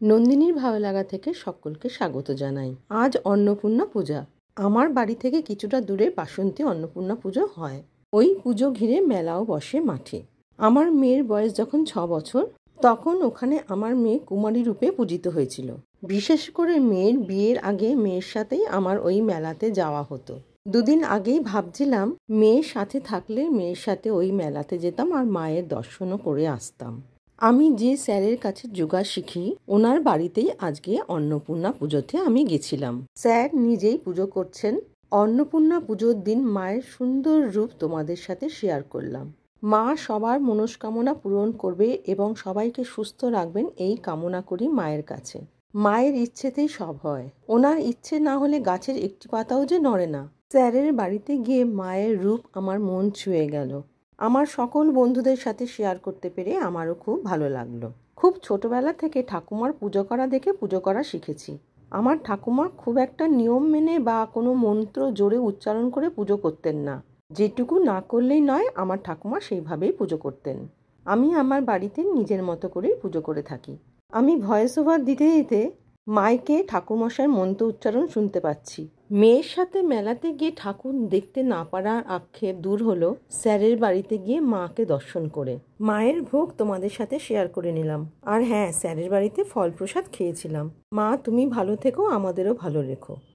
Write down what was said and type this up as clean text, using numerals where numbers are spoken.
নন্দিনীর ভালো লাগা থেকে সকলকে স্বাগত জানাই। আজ অন্নপূর্ণা পূজা। আমার বাড়ি থেকে কিছুটা দূরে বাসন্তী অন্নপূর্ণা পুজো হয়। ওই পুজো ঘিরে মেলাও বসে মাঠে। আমার মেয়ের বয়স যখন 6 বছর, তখন ওখানে আমার মেয়ে কুমারী রূপে পূজিত হয়েছিল। বিশেষ করে মেয়ের বিয়ের আগে মেয়ের সাথেই আমার ওই মেলাতে যাওয়া হতো। দুদিন আগেই ভাবছিলাম মেয়ের সাথে থাকলে মেয়ের সাথে ওই মেলাতে যেতাম আর মায়ের দর্শনও করে আসতাম। আমি যে স্যারের কাছে যোগা শিখি, ওনার বাড়িতেই আজকে অন্নপূর্ণা পুজোতে আমি গেছিলাম। স্যার নিজেই পুজো করছেন। অন্নপূর্ণা পুজোর দিন মায়ের সুন্দর রূপ তোমাদের সাথে শেয়ার করলাম। মা সবার মনস্কামনা পূরণ করবে এবং সবাইকে সুস্থ রাখবেন, এই কামনা করি মায়ের কাছে। মায়ের ইচ্ছেতেই সব হয়। ওনার ইচ্ছে না হলে গাছের একটি পাতাও যে নড়ে না। স্যারের বাড়িতে গিয়ে মায়ের রূপ আমার মন ছুঁয়ে গেল। আমার সকল বন্ধুদের সাথে শেয়ার করতে পেরে আমারও খুব ভালো লাগলো। খুব ছোটবেলা থেকে ঠাকুমার পুজো করা দেখে পুজো করা শিখেছি। আমার ঠাকুমা খুব একটা নিয়ম মেনে বা কোনো মন্ত্র জোরে উচ্চারণ করে পুজো করতেন না। যেটুকু না করলেই নয়, আমার ঠাকুমা সেইভাবেই পুজো করতেন। আমি আমার বাড়িতে নিজের মতো করেই পুজো করে থাকি। আমি ভয়েস ওভার দিতে দিতে মাইকে ঠাকুরমশাইয়ের মন্ত্র উচ্চারণ শুনতে পাচ্ছি। মেয়ের সাথে মেলাতে গিয়ে ঠাকুর দেখতে না পারার আক্ষেপ দূর হলো স্যারের বাড়িতে গিয়ে মাকে দর্শন করে। মায়ের ভোগ তোমাদের সাথে শেয়ার করে নিলাম। আর হ্যাঁ, স্যারের বাড়িতে ফল প্রসাদ খেয়েছিলাম। মা তুমি ভালো থেকো, আমাদেরও ভালো রেখো।